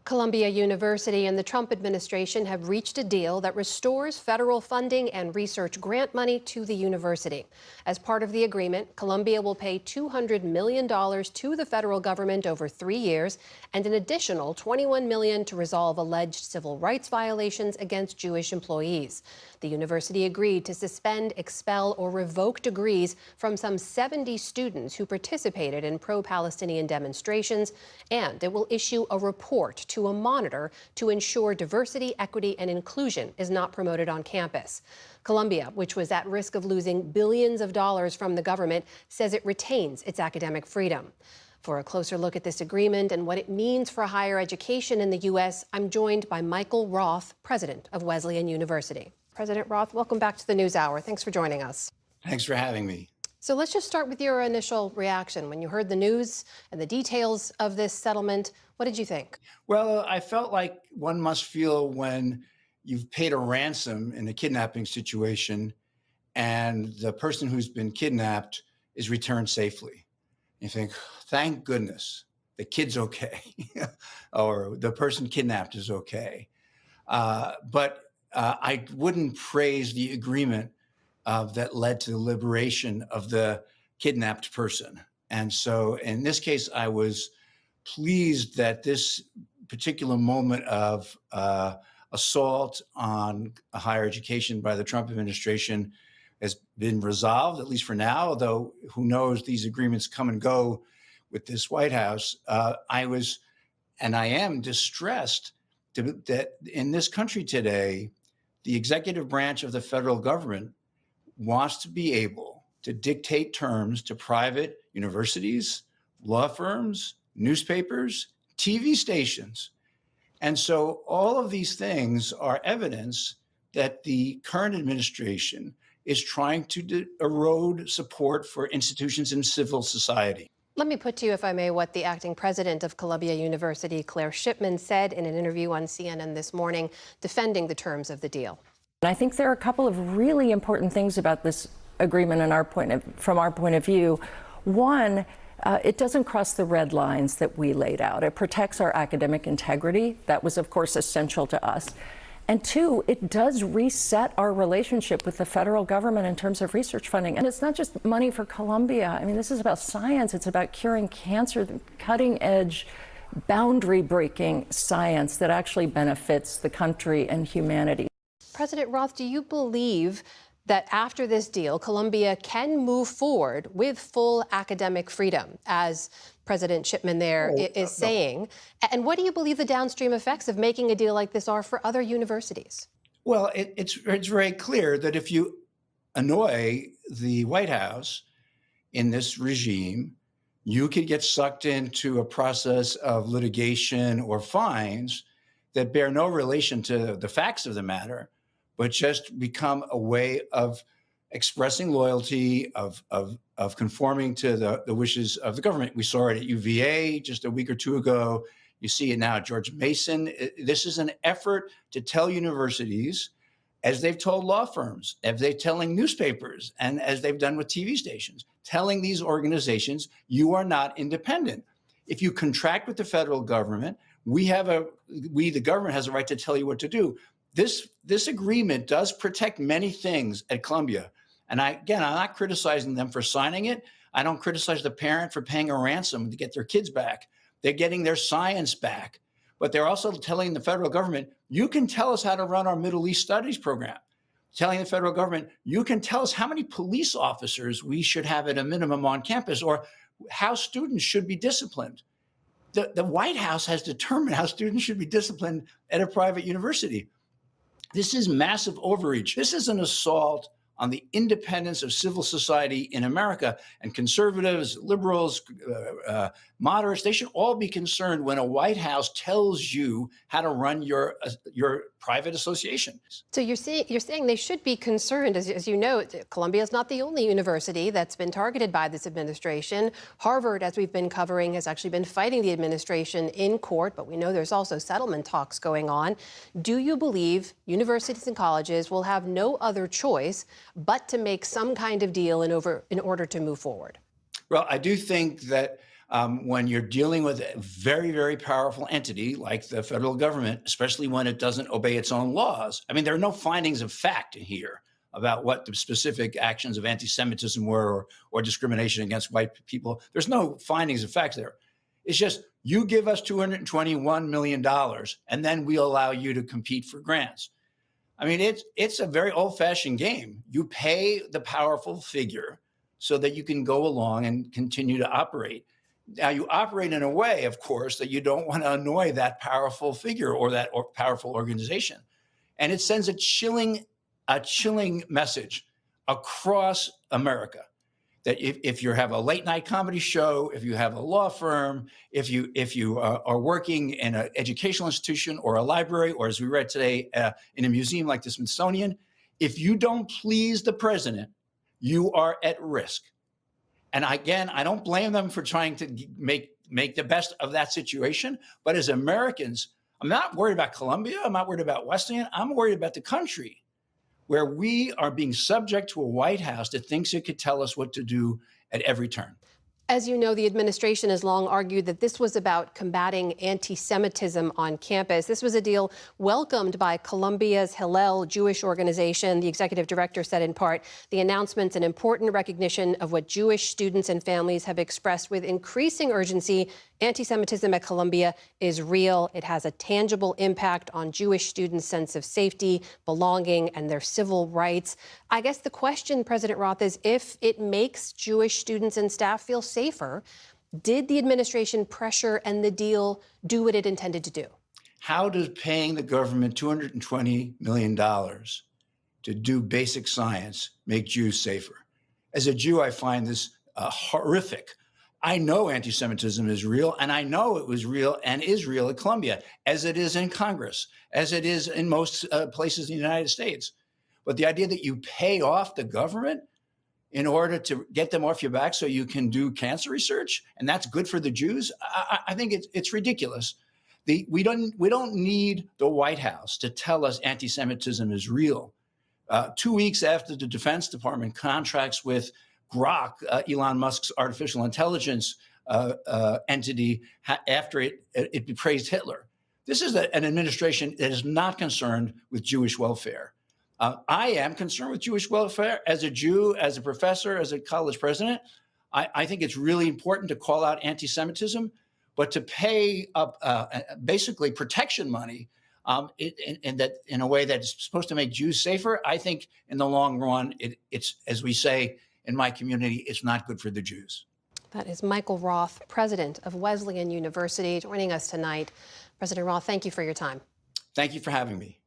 Columbia University and the Trump administration have reached a deal that restores federal funding and research grant money to the university. As part of the agreement, Columbia will pay $200 million to the federal government over 3 years and an additional $21 million to resolve alleged civil rights violations against Jewish employees. The university agreed to suspend, expel, or revoke degrees from some 70 students who participated in pro-Palestinian demonstrations, and it will issue a report to a monitor to ensure diversity, equity, and inclusion is not promoted on campus. Columbia, which was at risk of losing billions of dollars from the government, says it retains its academic freedom. For a closer look at this agreement and what it means for higher education in the U.S., I'm joined by Michael Roth, president of Wesleyan University. President Roth, welcome back to the NewsHour. Thanks for joining us. Thanks for having me. So let's just start with your initial reaction. When you heard the news and the details of this settlement, what did you think? Well, I felt like one must feel when you've paid a ransom in a kidnapping situation and the person who's been kidnapped is returned safely. You think, thank goodness, the kid's okay, or the person kidnapped is okay. But I wouldn't praise the agreement that led to the liberation of the kidnapped person. And so in this case, I was pleased that this particular moment of assault on higher education by the Trump administration has been resolved, at least for now, although who knows, these agreements come and go with this White House. I was, and I am distressed that in this country today, the executive branch of the federal government wants to be able to dictate terms to private universities, law firms, newspapers, TV stations. And so all of these things are evidence that the current administration is trying to erode support for institutions in civil society. Let me put to you, if I may, what the acting president of Columbia University, Claire Shipman, said in an interview on CNN this morning, defending the terms of the deal. And I think there are a couple of really important things about this agreement from our point of view. One, it doesn't cross the red lines that we laid out. It protects our academic integrity. That was, of course, essential to us. And two, it does reset our relationship with the federal government in terms of research funding. And it's not just money for Columbia. I mean, this is about science. It's about curing cancer, cutting edge, boundary breaking science that actually benefits the country and humanity. President Roth, do you believe that after this deal, Columbia can move forward with full academic freedom, as President Shipman there is saying? And what do you believe the downstream effects of making a deal like this are for other universities? Well, it's very clear that if you annoy the White House in this regime, you could get sucked into a process of litigation or fines that bear no relation to the facts of the matter, but just become a way of expressing loyalty, of conforming to the wishes of the government. We saw it at UVA just a week or two ago. You see it now at George Mason. This is an effort to tell universities, as they've told law firms, as they're telling newspapers, and as they've done with TV stations, telling these organizations, you are not independent. If you contract with the federal government, the government has a right to tell you what to do. This agreement does protect many things at Columbia. And I'm not criticizing them for signing it. I don't criticize the parent for paying a ransom to get their kids back. They're getting their science back. But they're also telling the federal government, you can tell us how to run our Middle East Studies program. Telling the federal government, you can tell us how many police officers we should have at a minimum on campus, or how students should be disciplined. The White House has determined how students should be disciplined at a private university. This is massive overreach. This is an assault on the independence of civil society in America. And conservatives, liberals, moderates, they should all be concerned when a White House tells you how to run your private association. So you're saying they should be concerned. As you know, Columbia is not the only university that's been targeted by this administration. Harvard, as we've been covering, has actually been fighting the administration in court, but we know there's also settlement talks going on. Do you believe universities and colleges will have no other choice but to make some kind of deal in order to move forward? Well, I do think that when you're dealing with a very, very powerful entity like the federal government, especially when it doesn't obey its own laws. I mean, there are no findings of fact in here about what the specific actions of anti-Semitism were or discrimination against white people. There's no findings of fact there. It's just you give us $221 million and then we'll allow you to compete for grants. I mean, it's a very old-fashioned game. You pay the powerful figure so that you can go along and continue to operate. Now, you operate in a way, of course, that you don't want to annoy that powerful figure or that powerful organization. And it sends a chilling message across America that if you have a late night comedy show, if you have a law firm, if you are working in an educational institution or a library, or as we read today, in a museum like the Smithsonian, if you don't please the president, you are at risk. And again, I don't blame them for trying to make the best of that situation. But as Americans, I'm not worried about Columbia. I'm not worried about Wesleyan. I'm worried about the country, where we are being subject to a White House that thinks it could tell us what to do at every turn. As you know, the administration has long argued that this was about combating anti-Semitism on campus. This was a deal welcomed by Columbia's Hillel Jewish organization. The executive director said in part, the announcement's an important recognition of what Jewish students and families have expressed with increasing urgency. Anti-Semitism at Columbia is real. It has a tangible impact on Jewish students' sense of safety, belonging, and their civil rights. I guess the question, President Roth, is if it makes Jewish students and staff feel safer, did the administration pressure and the deal do what it intended to do? How does paying the government $220 million to do basic science make Jews safer? As a Jew, I find this horrific. I know anti-Semitism is real, and I know it was real and is real at Columbia, as it is in Congress, as it is in most places in the United States. But the idea that you pay off the government in order to get them off your back so you can do cancer research, and that's good for the Jews, I think it's ridiculous. We don't need the White House to tell us anti-Semitism is real. 2 weeks after the Defense Department contracts with Grok, Elon Musk's artificial intelligence entity, after it bepraised Hitler. This is an administration that is not concerned with Jewish welfare. I am concerned with Jewish welfare as a Jew, as a professor, as a college president. I think it's really important to call out anti-Semitism, but to pay up basically protection money in a way that's supposed to make Jews safer, I think in the long run, it's, as we say in my community, it's not good for the Jews. That is Michael Roth, president of Wesleyan University, joining us tonight. President Roth, thank you for your time. Thank you for having me.